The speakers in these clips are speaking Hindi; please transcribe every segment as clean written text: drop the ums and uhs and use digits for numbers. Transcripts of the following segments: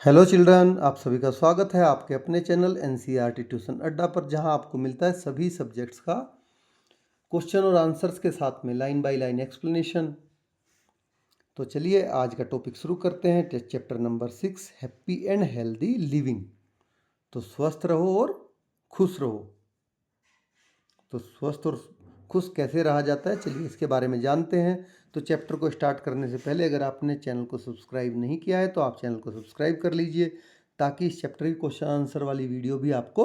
हेलो चिल्ड्रन, आप सभी का स्वागत है आपके अपने चैनल एनसीईआरटी ट्यूशन अड्डा पर, जहां आपको मिलता है सभी सब्जेक्ट्स का क्वेश्चन और आंसर्स के साथ में लाइन बाय लाइन एक्सप्लेनेशन। तो चलिए आज का टॉपिक शुरू करते हैं। Test chapter number 6, happy and healthy living. तो स्वस्थ रहो और खुश रहो। तो स्वस्थ और खुश कैसे रहा जाता है, चलिए इसके बारे में जानते हैं। तो चैप्टर को स्टार्ट करने से पहले अगर आपने चैनल को सब्सक्राइब नहीं किया है तो आप चैनल को सब्सक्राइब कर लीजिए, ताकि इस चैप्टर की क्वेश्चन आंसर वाली वीडियो भी आपको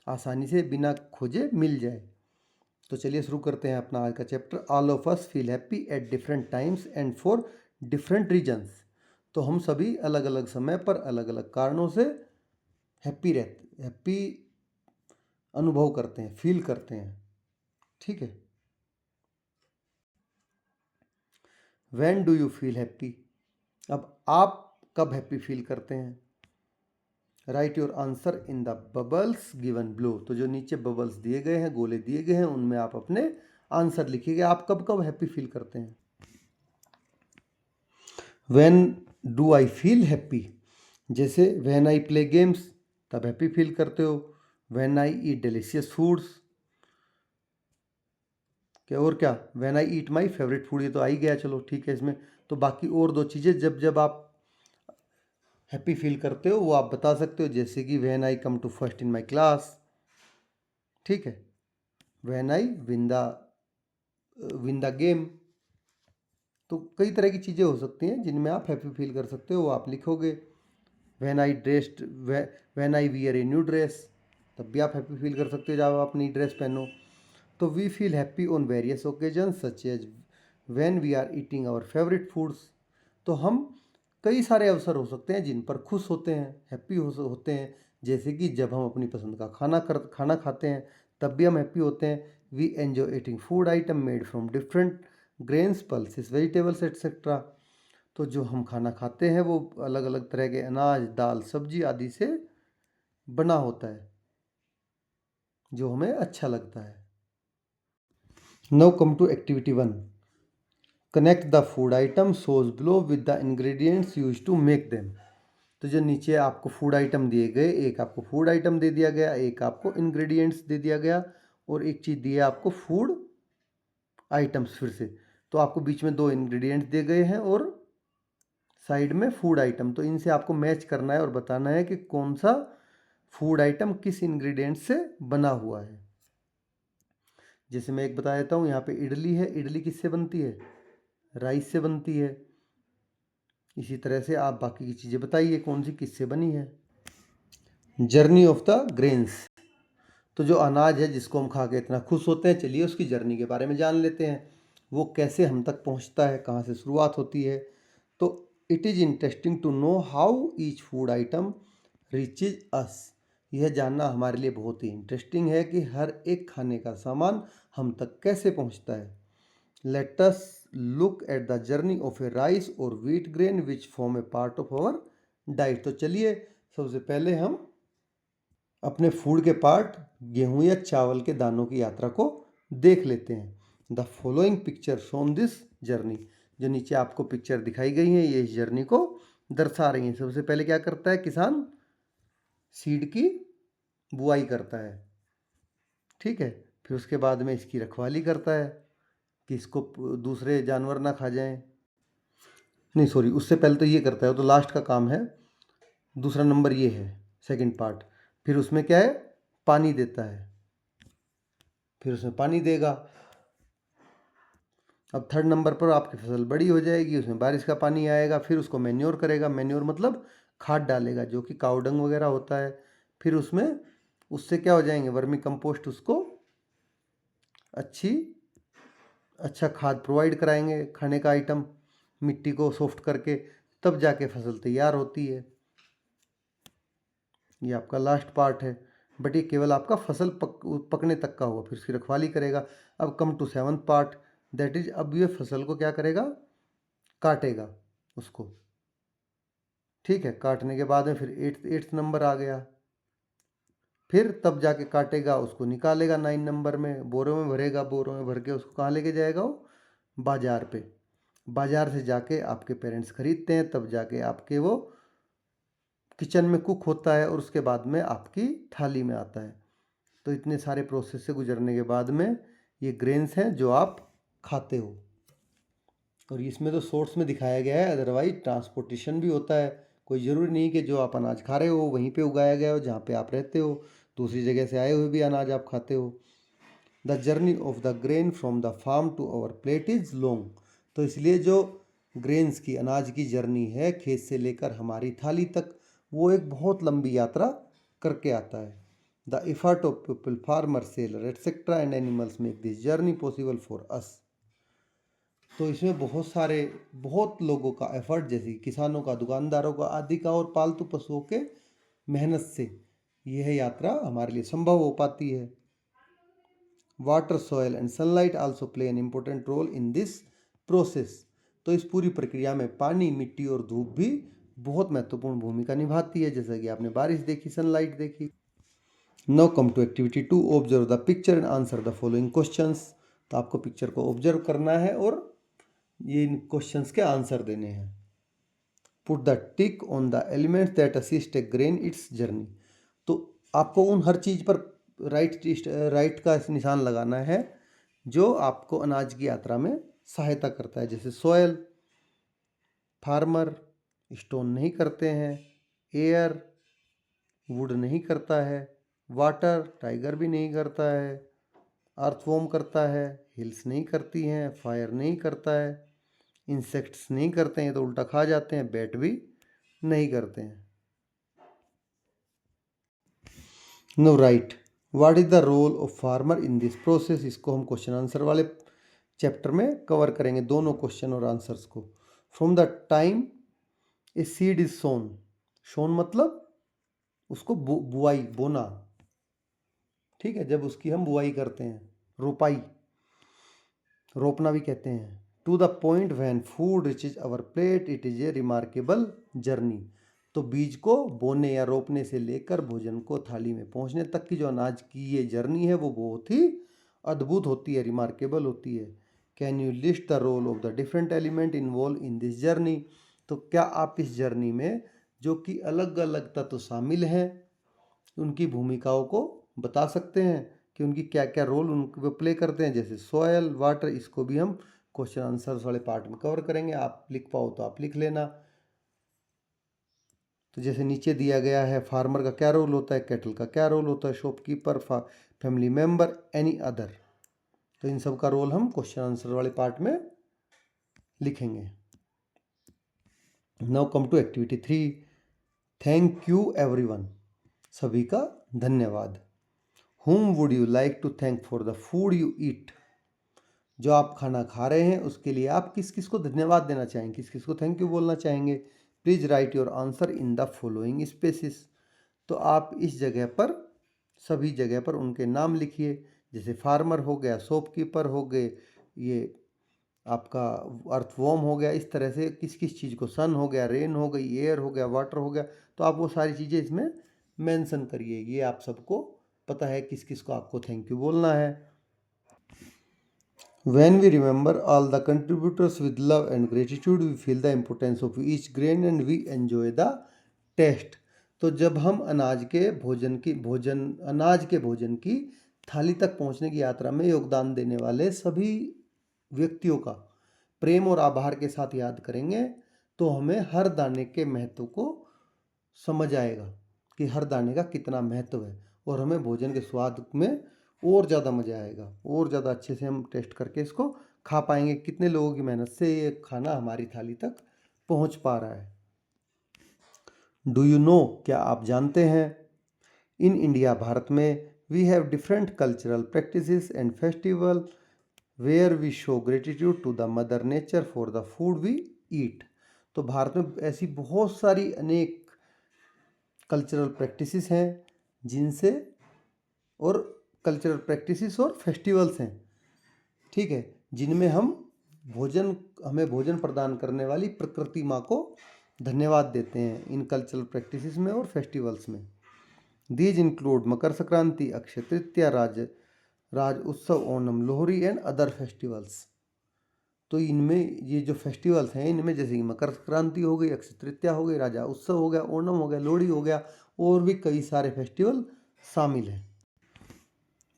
आसानी से बिना खोजे मिल जाए। तो चलिए शुरू करते हैं अपना आज का chapter. All of us feel happy at different times and for different reasons. तो हम सभी अलग अलग समय पर अलग अलग कारणों से हैप्पी अनुभव करते हैं, फील करते हैं। ठीक है। When do you feel happy? अब आप कब हैप्पी फील करते हैं? Right your answer in the bubbles given below. तो जो नीचे बबल्स दिए गए हैं, गोले दिए गए हैं, उनमें आप अपने आंसर लिखिएगा। आप कब कब हैप्पी फील करते हैं? When do I feel happy? जैसे व्हेन आई प्ले गेम्स, तब हैप्पी फील करते हो। When I eat delicious foods, क्या और क्या, when I eat my favourite food, ये तो आ ही गया, चलो ठीक है। इसमें तो बाकी और दो चीज़ें जब जब आप हैप्पी फील करते हो वो आप बता सकते हो, जैसे कि when I come to first in my class. ठीक है। When I win the game. तो कई तरह की चीज़ें हो सकती हैं जिनमें आप हैप्पी फील कर सकते हो, वो आप लिखोगे। When I dressed when I wear a new dress, तब भी आप हैप्पी फील कर सकते हो जब आप अपनी ड्रेस पहनो। तो we feel happy on various occasion such as when we are eating our favourite foods. तो हम कई सारे अवसर हो सकते हैं जिन पर खुश होते हैं, हैप्पी होते हैं। जैसे कि जब हम अपनी पसंद का खाना खाते हैं, तब भी हम हैप्पी होते हैं। We enjoy eating food item made from different grains pulses vegetables etcetera. तो जो हम खाना खाते हैं वो अलग अलग तरह के अनाज, दाल, सब्जी आदि से बना होता है, जो हमें अच्छा लगता है। Now come to activity 1। Connect the food item shows below with the ingredients use to make them. तो जो नीचे आपको फूड आइटम दिए गए, एक आपको फूड आइटम दे दिया गया, एक आपको इंग्रेडिएंट्स दे दिया गया, और एक चीज़ दी है आपको फूड आइटम्स फिर से। तो आपको बीच में दो इंग्रेडिएंट्स दिए गए हैं और साइड में फूड आइटम। तो इनसे आपको मैच करना है और बताना है कि कौन सा फूड आइटम किस इंग्रेडिएंट से बना हुआ है। जैसे मैं एक बता देता हूँ, यहाँ पे इडली है। इडली किससे बनती है? राइस से बनती है। इसी तरह से आप बाकी की चीज़ें बताइए कौन सी किससे बनी है। Journey of the grains. तो जो अनाज है जिसको हम खा के इतना खुश होते हैं, चलिए उसकी जर्नी के बारे में जान लेते हैं। वो कैसे हम तक पहुंचता है, कहाँ से शुरुआत होती है। तो it is interesting to know how each food item reaches us. यह जानना हमारे लिए बहुत ही इंटरेस्टिंग है कि हर एक खाने का सामान हम तक कैसे पहुंचता है। Let us look at the journey of a rice और wheat grain which form a part of our diet. तो चलिए सबसे पहले हम अपने फूड के पार्ट गेहूं या चावल के दानों की यात्रा को देख लेते हैं। The following picture shown this journey. जो नीचे आपको पिक्चर दिखाई गई है ये इस जर्नी को दर्शा रही हैं। सबसे पहले क्या करता है किसान? सीड की बुआई करता है। ठीक है। फिर उसके बाद में इसकी रखवाली करता है कि इसको दूसरे जानवर ना खा जाएं। नहीं सॉरी, उससे पहले तो ये करता है, तो लास्ट का काम है। दूसरा नंबर ये है, सेकंड पार्ट। फिर उसमें क्या है? पानी देता है। फिर उसमें पानी देगा। अब थर्ड नंबर पर आपकी फसल बड़ी हो जाएगी, उसमें बारिश का पानी आएगा। फिर उसको मैन्योर करेगा। मैन्योर मतलब खाद डालेगा, जो कि काऊ डंग वगैरह होता है। फिर उसमें उससे क्या हो जाएंगे? वर्मी कंपोस्ट उसको अच्छा खाद प्रोवाइड कराएंगे, खाने का आइटम, मिट्टी को सॉफ्ट करके। तब जाके फसल तैयार होती है। ये आपका लास्ट पार्ट है, बट ये केवल आपका फसल पकने तक का होगा। फिर उसकी रखवाली करेगा। अब come to seventh part, that is अब ये फसल को क्या करेगा? काटेगा उसको। ठीक है। काटने के बाद में फिर एट्थ नंबर आ गया। फिर तब जाके काटेगा, उसको निकालेगा 9 नंबर में, बोरों में भरेगा। बोरों में भर के उसको कहाँ लेके जाएगा? वो बाजार पे। बाजार से जाके आपके पेरेंट्स खरीदते हैं, तब जाके आपके वो किचन में कुक होता है और उसके बाद में आपकी थाली में आता है। तो इतने सारे प्रोसेस से गुजरने के बाद में ये ग्रेन्स हैं जो आप खाते हो। और इसमें तो सोर्स में दिखाया गया है, अदरवाइज ट्रांसपोर्टेशन भी होता है। कोई ज़रूरी नहीं कि जो आप अनाज खा रहे हो वहीं पे उगाया गया हो जहाँ पे आप रहते हो, दूसरी जगह से आए हुए भी अनाज आप खाते हो। The journey of the grain from the farm to our plate is long. तो इसलिए जो ग्रेन्स की, अनाज की जर्नी है खेत से लेकर हमारी थाली तक, वो एक बहुत लंबी यात्रा करके आता है। The effort of people, farmer, seller etcetera and animals make this journey possible for us. तो इसमें बहुत लोगों का एफर्ट, जैसे किसानों का, दुकानदारों का, आदि का, और पालतू पशुओं के मेहनत से यह यात्रा हमारे लिए संभव हो पाती है। Water, soil and sunlight also play an important role in this process. तो इस पूरी प्रक्रिया में पानी, मिट्टी और धूप भी बहुत महत्वपूर्ण भूमिका निभाती है, जैसा कि आपने बारिश देखी, सनलाइट देखी। Now come to activity 2, observe the picture and answer the following questions. तो आपको पिक्चर को ऑब्जर्व करना है और ये इन क्वेश्चंस के आंसर देने हैं। Put the tick on the elements that assist A grain it's journey. तो आपको उन हर चीज़ पर राइट का निशान लगाना है जो आपको अनाज की यात्रा में सहायता करता है। जैसे सॉयल, फार्मर, स्टोन नहीं करते हैं, एयर, वुड नहीं करता है, वाटर, टाइगर भी नहीं करता है, अर्थवॉर्म करता है, हिल्स नहीं करती हैं, फायर नहीं करता है, इंसेक्ट्स नहीं करते हैं तो उल्टा खा जाते हैं, बैट भी नहीं करते हैं। No right, what is the role of farmer in this process. इसको हम क्वेश्चन आंसर वाले चैप्टर में कवर करेंगे, दोनों क्वेश्चन और आंसर्स को। From the time a seed is sown, sown मतलब उसको बुआई, बोना, ठीक है, जब उसकी हम बुआई करते हैं, रोपाई, रोपना भी कहते हैं। To the point when food reaches our plate it is a remarkable journey. तो बीज को बोने या रोपने से लेकर भोजन को थाली में पहुंचने तक की जो अनाज की ये जर्नी है वो बहुत ही अद्भुत होती है, रिमार्केबल होती है। Can you list the role of the different element involve in this journey. तो क्या आप इस जर्नी में जो कि अलग अलग तत्व शामिल हैं उनकी भूमिकाओं को बता सकते हैं कि उनकी क्या क्या रोल उनको प्ले करते हैं। जैसे सॉयल, वाटर, इसको भी हम क्वेश्चन आंसर्स वाले पार्ट में कवर करेंगे। आप लिख पाओ तो आप लिख लेना। तो जैसे नीचे दिया गया है, फार्मर का क्या रोल होता है, कैटल का क्या रोल होता है, shopkeeper, family member, any other. तो इन सब का रोल हम क्वेश्चन आंसर वाले पार्ट में लिखेंगे। Now come to activity 3, thank you everyone. सभी का धन्यवाद। Whom would you like to thank for the food you eat? जो आप खाना खा रहे हैं उसके लिए आप किस किस को धन्यवाद देना चाहेंगे, किस किस को थैंक यू बोलना चाहेंगे। Please write your answer in the following spaces. तो आप इस जगह पर, सभी जगह पर उनके नाम लिखिए। जैसे फार्मर हो गया, शॉपकीपर हो गए, ये आपका अर्थवॉर्म हो गया, इस तरह से किस किस चीज़ को, सन हो गया, रेन हो गई, एयर हो गया, वाटर हो गया। तो आप वो सारी चीज़ें इसमें मेंशन करिए। ये आप सबको पता है किस किस को आपको थैंक यू बोलना है। When we remember all the contributors with love and gratitude, we feel the importance of each grain and we enjoy the taste. तो जब हम अनाज के भोजन की थाली तक पहुंचने की यात्रा में योगदान देने वाले सभी व्यक्तियों का प्रेम और आभार के साथ याद करेंगे तो हमें हर दाने के महत्व को समझ आएगा कि हर दाने का कितना महत्व है, और हमें भोजन के स्वाद में और ज़्यादा मज़ा आएगा, और ज़्यादा अच्छे से हम टेस्ट करके इसको खा पाएंगे। कितने लोगों की मेहनत से ये खाना हमारी थाली तक पहुंच पा रहा है। डू यू नो, क्या आप जानते हैं, इन इंडिया, भारत में, we have different cultural practices and festival where we show gratitude to the mother nature for the food we eat. तो भारत में ऐसी बहुत सारी अनेक कल्चरल प्रैक्टिसेस हैं जिनसे, और कल्चरल प्रैक्टिसेस और फेस्टिवल्स हैं, ठीक है, जिनमें हमें भोजन प्रदान करने वाली प्रकृति माँ को धन्यवाद देते हैं इन कल्चरल प्रैक्टिसेस में और फेस्टिवल्स में। दीज इंक्लूड मकर संक्रांति, अक्षय तृतीया, राज उत्सव, Onam, Lohri and other festivals. तो इनमें ये जो फेस्टिवल्स हैं इनमें जैसे कि मकर संक्रांति हो गई, अक्षय तृतीया हो गई, राजा उत्सव हो गया, ओणम हो गया, लोहड़ी हो गया, और भी कई सारे फेस्टिवल शामिल हैं।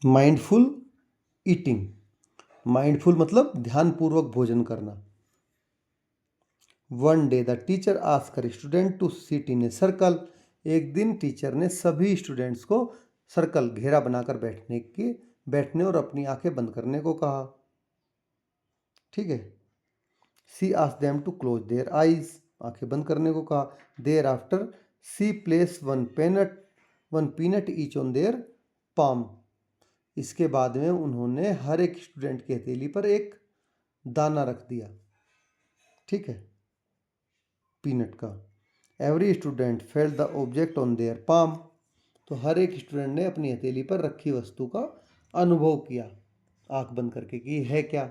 माइंडफुल ईटिंग, माइंडफुल मतलब ध्यानपूर्वक भोजन करना। One day the teacher asked student to sit in a circle, एक दिन टीचर ने सभी स्टूडेंट्स को सर्कल घेरा बनाकर बैठने और अपनी आंखें बंद करने को कहा। ठीक है। She asked them to close their eyes, आंखें बंद करने को कहा। Thereafter she place one peanut each on their palm, इसके बाद में उन्होंने हर एक स्टूडेंट की हथेली पर एक दाना रख दिया। ठीक है, पीनट का। Every student felt the object on their palm, तो हर एक स्टूडेंट ने अपनी हथेली पर रखी वस्तु का अनुभव किया आंख बंद करके कि है क्या।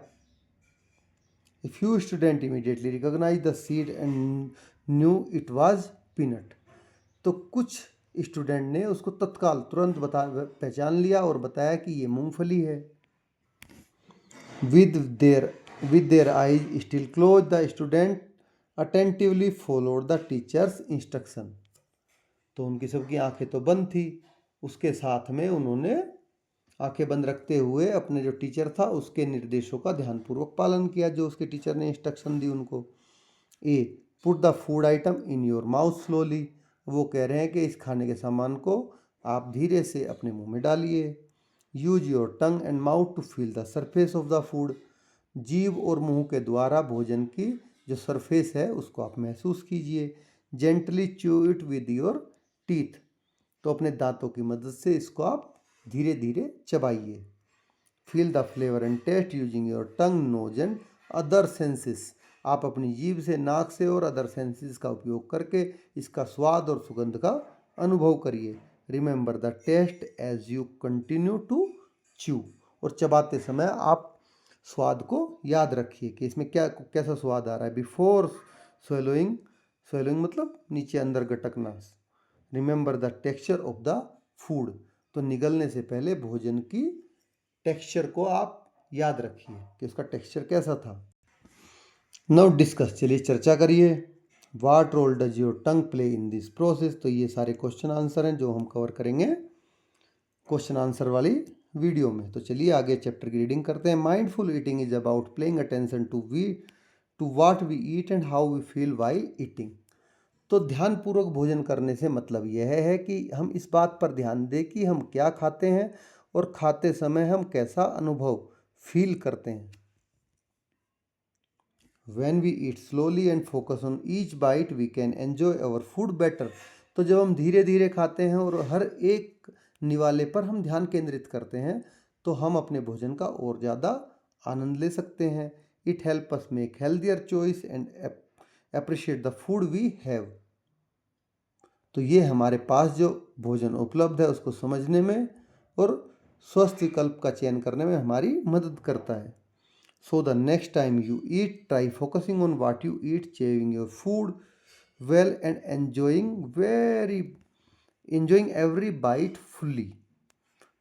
A few students immediately recognized the seed and knew it was peanut, तो कुछ स्टूडेंट ने उसको तत्काल तुरंत पहचान लिया और बताया कि ये मूंगफली है। With their eyes still closed, the student attentively followed the teacher's instruction, तो उनकी सबकी आंखें तो बंद थी, उसके साथ में उन्होंने आंखें बंद रखते हुए अपने जो टीचर था उसके निर्देशों का ध्यानपूर्वक पालन किया, जो उसके टीचर ने इंस्ट्रक्शन दी उनको। A put the food item in your mouth slowly, वो कह रहे हैं कि इस खाने के सामान को आप धीरे से अपने मुंह में डालिए। Use your tongue and mouth to feel the surface of the food, जीभ और मुंह के द्वारा भोजन की जो सरफेस है उसको आप महसूस कीजिए। Gently chew it with your teeth, तो अपने दांतों की मदद से इसको आप धीरे धीरे चबाइए। Feel the flavour and taste using your tongue, nose and other senses, आप अपनी जीभ से, नाक से और अदर सेंसेस का उपयोग करके इसका स्वाद और सुगंध का अनुभव करिए। Remember the taste as you continue to chew, और चबाते समय आप स्वाद को याद रखिए कि इसमें कैसा स्वाद आ रहा है। बिफोर स्वेलोइंग, स्वेलोइंग मतलब नीचे अंदर गटकना। Remember the texture of the food, तो निगलने से पहले भोजन की टेक्सचर को आप याद रखिए कि उसका टेक्सचर कैसा था। नाउ डिस्कस, चलिए चर्चा करिए। What role does your tongue play in this process, तो ये सारे क्वेश्चन आंसर हैं जो हम कवर करेंगे क्वेश्चन आंसर वाली वीडियो में। तो चलिए आगे चैप्टर की रीडिंग करते हैं। Mindful eating is about playing attention to what we eat and how we feel while eating, तो ध्यानपूर्वक भोजन करने से मतलब यह है कि हम इस बात पर ध्यान दें कि हम क्या खाते हैं और खाते समय हम कैसा अनुभव फील करते हैं। When we eat slowly and focus on each bite, we can enjoy our food better, तो जब हम धीरे धीरे खाते हैं और हर एक निवाले पर हम ध्यान केंद्रित करते हैं तो हम अपने भोजन का और ज़्यादा आनंद ले सकते हैं। It help us make healthier choice and appreciate the food we have, तो ये हमारे पास जो भोजन उपलब्ध है उसको समझने में और स्वस्थ विकल्प का चयन करने में हमारी मदद करता है। So the next time you eat, try focusing on what you eat, chewing your food well and enjoying every bite fully,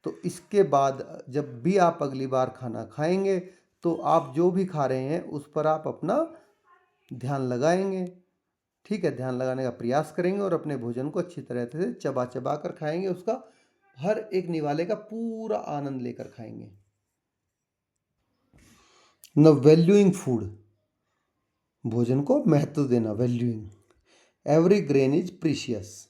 तो इसके बाद जब भी आप अगली बार खाना खाएंगे तो आप जो भी खा रहे हैं उस पर आप अपना ध्यान लगाएंगे। ठीक है, ध्यान लगाने का प्रयास करेंगे और अपने भोजन को अच्छी तरह से चबा चबा कर खाएंगे, उसका हर एक निवाले का पूरा आनंद लेकर खाएंगे। न वैल्यूइंग फूड, भोजन को महत्व देना, valuing. Every grain is precious,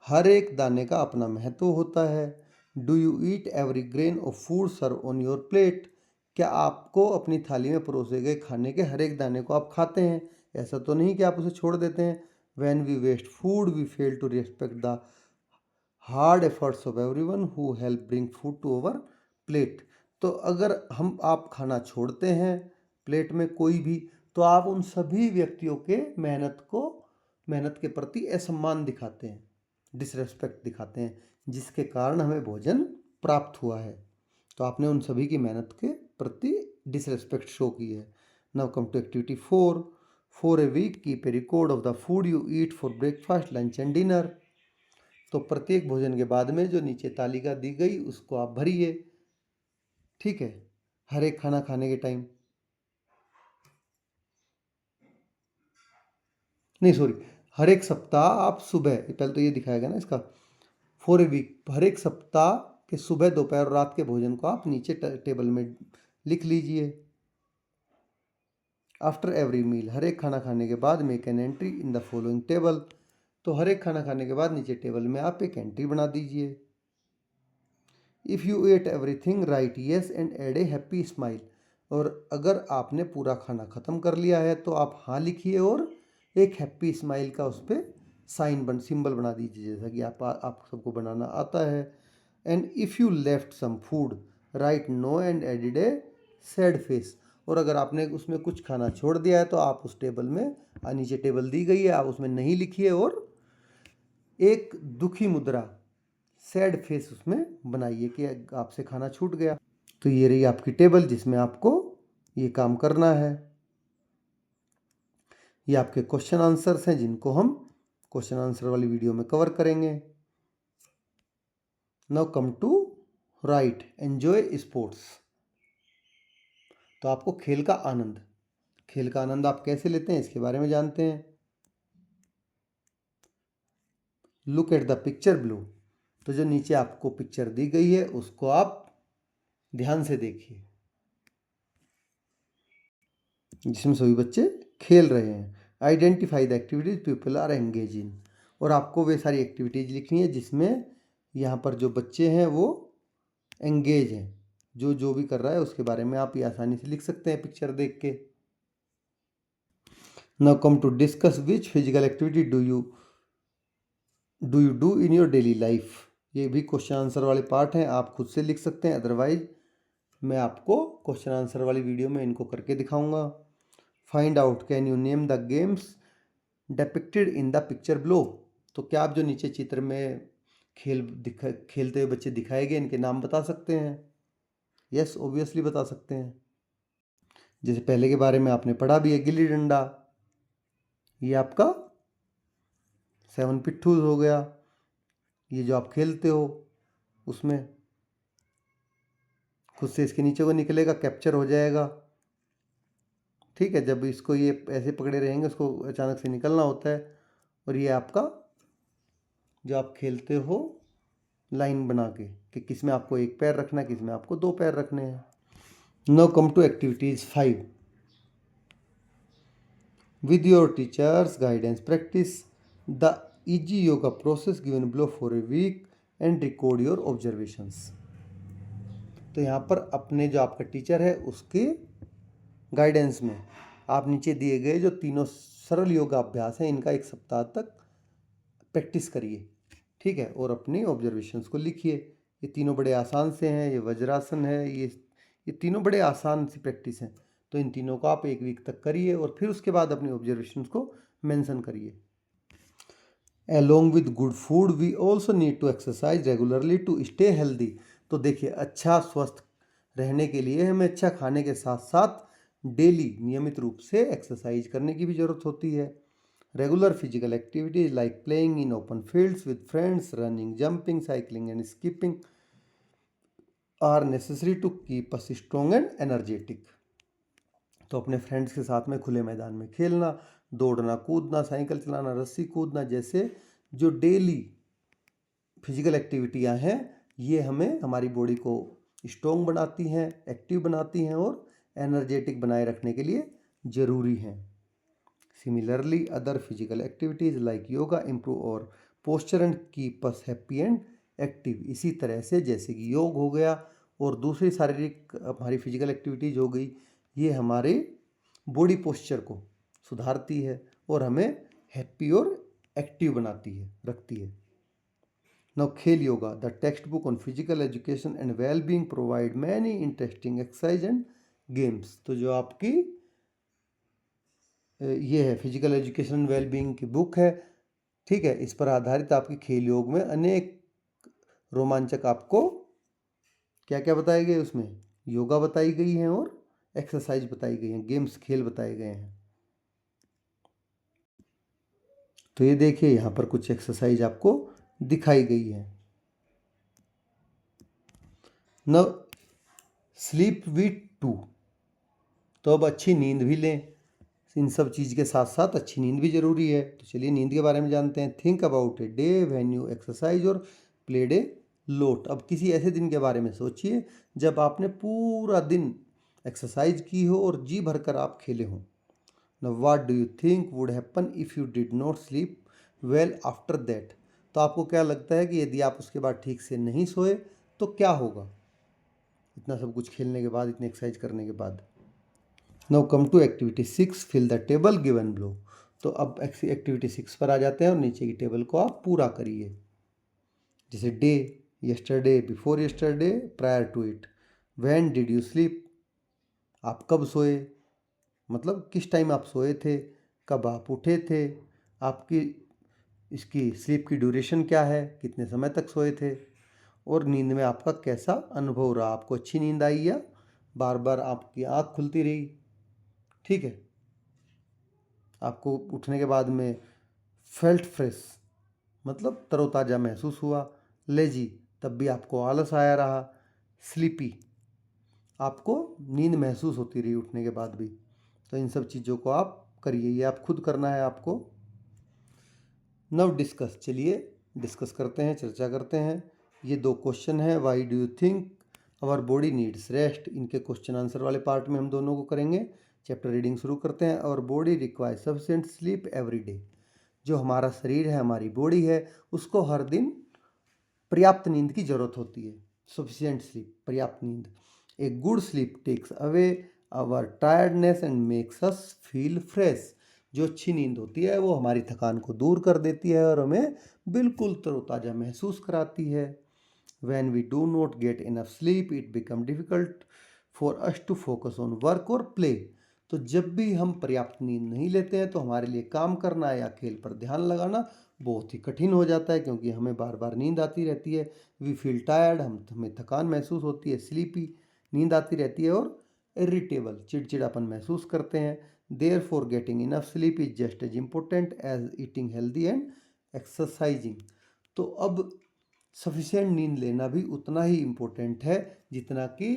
हर एक दाने का अपना महत्व होता है। Do you eat every grain of food serve on your plate, क्या आपको अपनी थाली में परोसे गए खाने के हर एक दाने को आप खाते हैं? ऐसा तो नहीं कि आप उसे छोड़ देते हैं। When we waste food we fail to respect the hard efforts of everyone who help bring food to our plate, तो अगर आप खाना छोड़ते हैं प्लेट में कोई भी, तो आप उन सभी व्यक्तियों के मेहनत के प्रति असम्मान दिखाते हैं, डिसरेस्पेक्ट दिखाते हैं, जिसके कारण हमें भोजन प्राप्त हुआ है। तो आपने उन सभी की मेहनत के प्रति डिसरेस्पेक्ट शो की है। Now come to activity 4। For a week keep a record of the food you eat for breakfast, lunch and dinner, तो प्रत्येक भोजन के बाद में जो नीचे तालिका दी गई उसको आप भरिए। ठीक है, हर एक खाना खाने के टाइम। नहीं सॉरी, हर एक सप्ताह आप सुबह, पहले तो ये दिखाया गया ना इसका, फॉर ए वीक, हर एक सप्ताह के सुबह, दोपहर और रात के भोजन को आप नीचे टेबल में लिख लीजिए। आफ्टर एवरी मील, हर एक खाना खाने के बाद make an entry in the following table, तो हर एक खाना खाने के बाद नीचे टेबल में आप एक एंट्री बना दीजिए। If you ate everything right yes and add a happy smile, और अगर आपने पूरा खाना ख़त्म कर लिया है तो आप हाँ लिखिए और एक हैप्पी स्माइल का उस पर सिंबल बना दीजिए, जैसा कि आप सबको बनाना आता है। And if you left some food right no and added a sad face, और अगर आपने उसमें कुछ खाना छोड़ दिया है तो आप उस टेबल में, नीचे टेबल दी गई है, आप उसमें नहीं लिखिए और एक दुखी मुद्रा, सैड फेस उसमें बनाइए कि आपसे खाना छूट गया। तो ये रही आपकी टेबल जिसमें आपको ये काम करना है। ये आपके क्वेश्चन आंसर्स हैं जिनको हम क्वेश्चन आंसर वाली वीडियो में कवर करेंगे। Now come to right enjoy sports, तो आपको खेल का आनंद आप कैसे लेते हैं इसके बारे में जानते हैं। Look at the picture blue, तो जो नीचे आपको पिक्चर दी गई है उसको आप ध्यान से देखिए, जिसमें सभी बच्चे खेल रहे हैं। Identify the activities people are engage in, और आपको वे सारी एक्टिविटीज लिखनी है जिसमें यहाँ पर जो बच्चे हैं वो एंगेज हैं, जो जो भी कर रहा है उसके बारे में आप ये आसानी से लिख सकते हैं पिक्चर देख के। Now come to discuss which physical activity do you do in your daily life, ये भी क्वेश्चन आंसर वाले पार्ट हैं, आप खुद से लिख सकते हैं, अदरवाइज मैं आपको क्वेश्चन आंसर वाली वीडियो में इनको करके दिखाऊंगा। Find out can you name the games depicted in the picture blow, तो क्या आप जो नीचे चित्र में खेलते हुए बच्चे दिखाए गए इनके नाम बता सकते हैं? यस, ऑब्वियसली बता सकते हैं। जैसे पहले के बारे में आपने पढ़ा भी है, गिल्ली डंडा, ये आपका 7 पिट्ठू हो गया, ये जो आप खेलते हो उसमें खुद से इसके नीचे को निकलेगा, कैप्चर हो जाएगा, ठीक है। जब इसको ये ऐसे पकड़े रहेंगे उसको अचानक से निकलना होता है। और ये आपका जो आप खेलते हो लाइन बना के कि किस में आपको एक पैर रखना है, किस में आपको 2 पैर रखने हैं। Now come to activities 5, with your teachers guidance practice the easy yoga process given below for a week and record your observations, तो यहाँ पर अपने जो आपका टीचर है उसके गाइडेंस में आप नीचे दिए गए जो तीनों सरल योगा अभ्यास हैं इनका एक सप्ताह तक प्रैक्टिस करिए, ठीक है, और अपने ऑब्जर्वेशंस को लिखिए। ये तीनों बड़े आसान से हैं, ये वज्रासन है, ये तीनों बड़े आसान सी प्रैक्टिस हैं, तो इन तीनों को आप एक वीक तक करिए और फिर उसके बाद अपने ऑब्जर्वेशंस को मेंशन करिए। Along with good food, we also need to exercise regularly to stay healthy, तो देखिए अच्छा स्वस्थ रहने के लिए हमें अच्छा खाने के साथ साथ डेली नियमित रूप से एक्सरसाइज करने की भी ज़रूरत होती है। Regular physical activities like playing in open fields with friends, running, jumping, cycling and skipping are necessary to keep us strong and energetic, तो अपने फ्रेंड्स के साथ में खुले मैदान में खेलना, दौड़ना, कूदना, साइकिल चलाना, रस्सी कूदना जैसे जो डेली फिजिकल एक्टिविटियां हैं ये हमें हमारी बॉडी को स्ट्रॉन्ग बनाती हैं, एक्टिव बनाती हैं और एनर्जेटिक बनाए रखने के लिए ज़रूरी हैं। Similarly other physical activities like yoga improve our posture and keep us happy and active, इसी तरह से जैसे कि योग हो गया और दूसरी शारीरिक हमारी फिजिकल एक्टिविटीज़ हो गई, ये हमारे बॉडी पोस्चर को सुधारती है और हमें हैप्पी और एक्टिव रखती है। नाउ खेल yoga, the text book on physical education and well being provide many interesting exercise and games, तो जो आपकी ये है physical education and well being की बुक है, ठीक है, इस पर आधारित आपकी खेल योग में अनेक रोमांचक आपको क्या क्या बताए गए, उसमें योगा बताई गई हैं और एक्सरसाइज बताई गई हैं, गेम्स खेल बताए गए हैं। तो ये देखिए यहाँ पर कुछ एक्सरसाइज आपको दिखाई गई है। नाउ स्लीप विथ 2, तो अब अच्छी नींद भी लें, इन सब चीज़ के साथ साथ अच्छी नींद भी ज़रूरी है। तो चलिए नींद के बारे में जानते हैं। Think about a day when you exercise और प्लेड ए लोट। अब किसी ऐसे दिन के बारे में सोचिए जब आपने पूरा दिन एक्सरसाइज की हो और जी भरकर आप खेले हों। Now what do you think would happen if you did not sleep well after that. तो आपको क्या लगता है कि यदि आप उसके बाद ठीक से नहीं सोए तो क्या होगा, इतना सब कुछ खेलने के बाद, इतनी एक्सरसाइज करने के बाद। Now come to activity 6, fill the table given below. तो अब एक्टिविटी 6 पर आ जाते हैं और नीचे की टेबल को आप पूरा करिए। जैसे day, yesterday, before yesterday, prior to it. When did you sleep, आप कब सोए, मतलब किस टाइम आप सोए थे, कब आप उठे थे, आपकी इसकी स्लीप की ड्यूरेशन क्या है, कितने समय तक सोए थे, और नींद में आपका कैसा अनुभव रहा, आपको अच्छी नींद आई या बार बार आपकी आँख खुलती रही। ठीक है, आपको उठने के बाद में फेल्ट फ्रेश, मतलब तरोताज़ा महसूस हुआ। लेजी, तब भी आपको आलस आया रहा। स्लीपी, आपको नींद महसूस होती रही उठने के बाद भी। तो इन सब चीज़ों को आप करिए, ये आप खुद करना है आपको। नव डिस्कस, चलिए डिस्कस करते हैं, चर्चा करते हैं। ये 2 क्वेश्चन हैं। Why do you think our body needs rest, इनके क्वेश्चन आंसर वाले पार्ट में हम दोनों को करेंगे। चैप्टर रीडिंग शुरू करते हैं। Our body require sufficient sleep every day. जो हमारा शरीर है, हमारी बॉडी है, उसको हर दिन पर्याप्त नींद की जरूरत होती है। सफिशिएंट स्लीप, पर्याप्त नींद। A good sleep takes away our tiredness and makes us feel fresh. जो अच्छी नींद होती है वो हमारी थकान को दूर कर देती है और हमें बिल्कुल तरोताज़ा महसूस कराती है। When we do not get enough sleep, it becomes difficult for us to focus on work or play. तो जब भी हम पर्याप्त नींद नहीं लेते हैं तो हमारे लिए काम करना या खेल पर ध्यान लगाना बहुत ही कठिन हो जाता है, क्योंकि हमें बार बार नींद आती रहती है। वी फील टायर्ड, हमें थकान महसूस होती है। स्लीपी, नींद आती रहती है। और इरिटेबल, चिड़चिड़ापन महसूस करते हैं। Therefore getting enough sleep is just as important as eating healthy and exercising. तो अब सफिशिएंट नींद लेना भी उतना ही इम्पोर्टेंट है जितना कि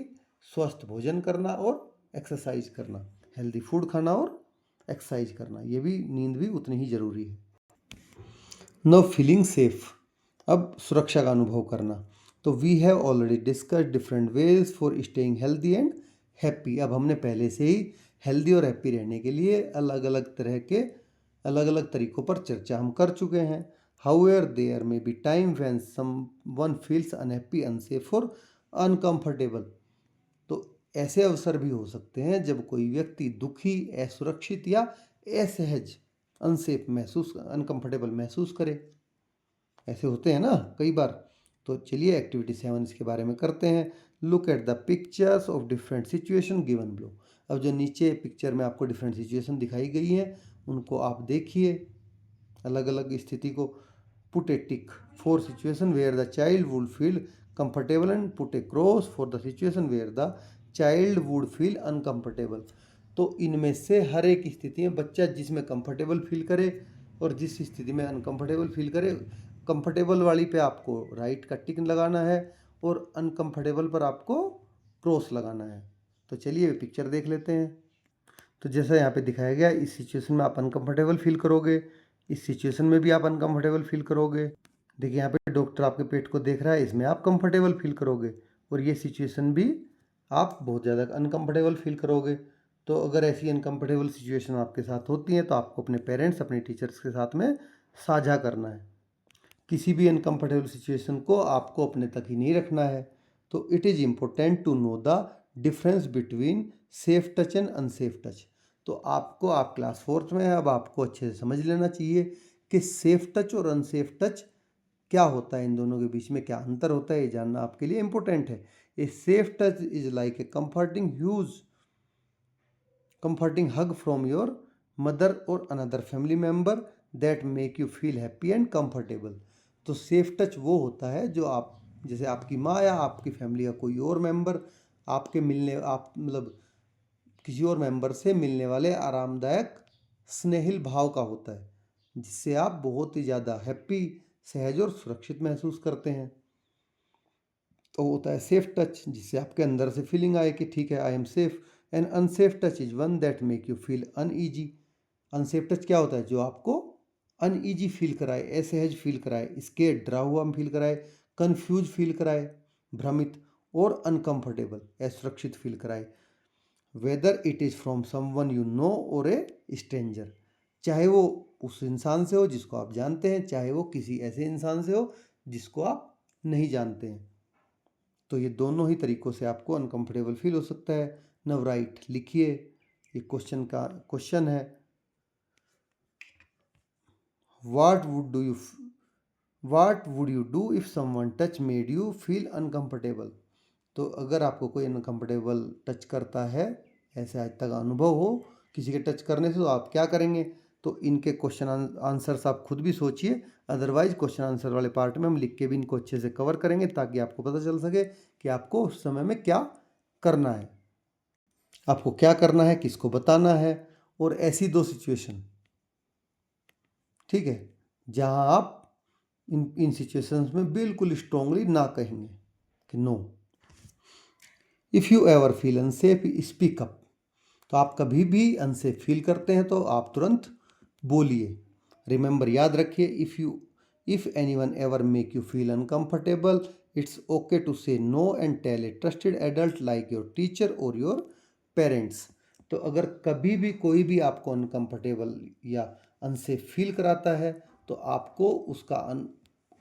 स्वस्थ भोजन करना और एक्सरसाइज करना, हेल्दी फूड खाना और एक्सरसाइज करना, ये भी नींद भी उतनी ही ज़रूरी है। नो फीलिंग सेफ, अब सुरक्षा का अनुभव करना। तो we have already discuss different ways for staying healthy and happy. अब हमने पहले से ही हेल्दी और हैप्पी रहने के लिए अलग अलग तरह के अलग अलग तरीकों पर चर्चा हम कर चुके हैं। However, there may be time when someone feels unhappy, unsafe or uncomfortable. तो ऐसे अवसर भी हो सकते हैं जब कोई व्यक्ति दुखी, असुरक्षित या असहज, अनसेफ महसूस, अनकंफर्टेबल महसूस करे। ऐसे होते हैं ना कई बार। तो चलिए एक्टिविटी 7 इसके बारे में करते हैं। Look at the pictures of different situation given below. अब जो नीचे पिक्चर में आपको डिफरेंट सिचुएशन दिखाई गई हैं उनको आप देखिए, अलग अलग स्थिति को। Put a tick for situation where the child would feel comfortable and put a cross for the situation where the child would feel uncomfortable. तो इनमें से हर एक स्थिति में बच्चा जिसमें कंफर्टेबल फील करे और जिस स्थिति में अनकंफर्टेबल फील करे, कंफर्टेबल वाली पे आपको राइट का टिक लगाना है और अनकंफर्टेबल पर आपको क्रॉस लगाना है। तो चलिए पिक्चर देख लेते हैं। तो जैसा यहाँ पे दिखाया गया, इस सिचुएशन में आप अनकंफर्टेबल फील करोगे, इस सिचुएशन में भी आप अनकंफर्टेबल फील करोगे। देखिए यहाँ पे डॉक्टर आपके पेट को देख रहा है, इसमें आप कंफर्टेबल फील करोगे, और ये सिचुएशन भी आप बहुत ज़्यादा अनकंफर्टेबल फील करोगे। तो अगर ऐसी अनकंफर्टेबल सिचुएशन आपके साथ होती हैं तो आपको अपने पेरेंट्स, अपने टीचर्स के साथ में साझा करना है। किसी भी अनकंफर्टेबल सिचुएशन को आपको अपने तक ही नहीं रखना है। तो it is important to know the difference between safe touch and unsafe touch. तो आपको, आप क्लास 4th में है, अब आपको अच्छे से समझ लेना चाहिए कि सेफ टच और अनसेफ टच क्या होता है, इन दोनों के बीच में क्या अंतर होता है, ये जानना आपके लिए इम्पोर्टेंट है। A safe touch is like a comforting hug from your mother or another family member that make you feel happy and comfortable. तो सेफ टच वो होता है जो आप, जैसे आपकी माँ या आपकी फैमिली का कोई और मेंबर आपके मिलने, आप मतलब किसी और मेंबर से मिलने वाले आरामदायक स्नेहिल भाव का होता है, जिससे आप बहुत ही ज़्यादा हैप्पी, सहज और सुरक्षित महसूस करते हैं। तो होता है सेफ टच, जिससे आपके अंदर से फीलिंग आए कि ठीक है, I am safe. And unsafe touch is one that make you feel uneasy, unsafe touch क्या होता है? जो आपको अनईजी फील कराए, असहज फील कराए, स्केर्ड डरा हुआ फील कराए, कंफ्यूज फील कराए, भ्रमित और अनकंफर्टेबल असुरक्षित फील कराए। Whether it is from someone you know और ए स्ट्रेंजर, चाहे वो उस इंसान से हो जिसको आप जानते हैं, चाहे वो किसी ऐसे इंसान से हो जिसको आप नहीं जानते हैं। तो ये दोनों ही तरीक़ों से आपको अनकंफर्टेबल फील हो सकता है। नव राइट, लिखिए। ये क्वेश्चन है, what would you do if someone touch made you feel uncomfortable. तो अगर आपको कोई अनकंफर्टेबल टच करता है, ऐसे आज तक अनुभव हो किसी के टच करने से, तो आप क्या करेंगे? तो इनके क्वेश्चन आंसर्स आप खुद भी सोचिए, अदरवाइज क्वेश्चन आंसर वाले पार्ट में हम लिख के भी इनको अच्छे से कवर करेंगे, ताकि आपको पता चल सके कि आपको उस समय में क्या करना है, आपको क्या करना है, किसको बताना है। और ऐसी 2 सिचुएशन, ठीक है, जहां आप इन सिचुएशंस में बिल्कुल स्ट्रांगली ना कहेंगे कि no. If you ever feel unsafe, speak up. तो आप कभी भी अनसेफ फील करते हैं तो आप तुरंत बोलिए। रिमेंबर, याद रखिए, if anyone ever make you feel uncomfortable, it's okay to say no and tell a trusted adult like your teacher or your parents. तो अगर कभी भी कोई भी आपको अनकंफर्टेबल या अनसेफ फील कराता है, तो आपको का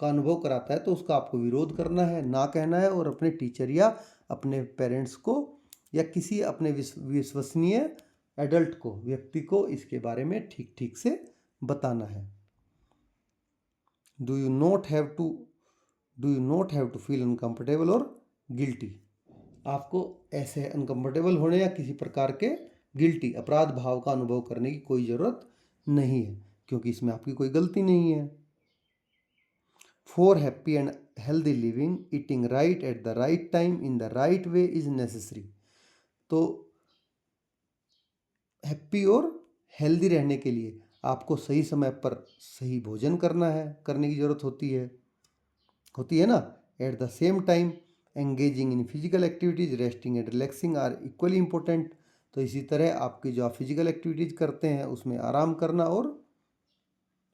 अनुभव कराता है, तो उसका आपको विरोध करना है, ना कहना है, और अपने टीचर या अपने पेरेंट्स को या किसी अपने विश्वसनीय एडल्ट को, व्यक्ति को इसके बारे में ठीक ठीक से बताना है। Do you not have to feel uncomfortable और गिल्टी। आपको ऐसे अनकंफर्टेबल होने या किसी प्रकार के गिल्टी, अपराध भाव का अनुभव करने की कोई ज़रूरत नहीं है, क्योंकि इसमें आपकी कोई गलती नहीं है। For happy and healthy living, eating right at the right time in the right way is necessary. तो हैप्पी और हेल्दी रहने के लिए आपको सही समय पर सही भोजन करने की ज़रूरत होती है ना। At the same time, engaging in physical activities, resting and relaxing are equally important. तो इसी तरह आपकी जो आप फिजिकल एक्टिविटीज़ करते हैं उसमें आराम करना और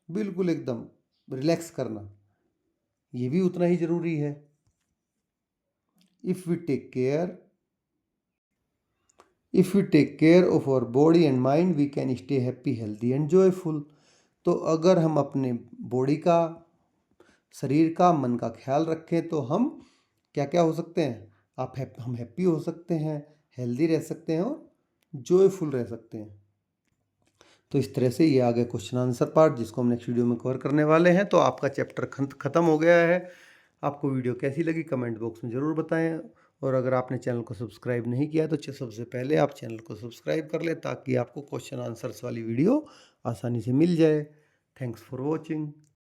बिल्कुल एकदम रिलैक्स करना, ये भी उतना ही ज़रूरी है। If we take care of our body and mind, we can stay happy, healthy and joyful. तो अगर हम अपने बॉडी का, शरीर का, मन का ख्याल रखें, तो हम क्या क्या हो सकते हैं? हम हैप्पी हो सकते हैं, हेल्दी रह सकते हैं और जॉयफुल रह सकते हैं। तो इस तरह से ये आ गया क्वेश्चन आंसर पार्ट, जिसको हम नेक्स्ट वीडियो में कवर करने वाले हैं। तो आपका चैप्टर ख़त्म हो गया है। आपको वीडियो कैसी लगी कमेंट बॉक्स में ज़रूर बताएं, और अगर आपने चैनल को सब्सक्राइब नहीं किया तो सबसे पहले आप चैनल को सब्सक्राइब कर लें, ताकि आपको क्वेश्चन आंसर्स वाली वीडियो आसानी से मिल जाए। Thanks for watching.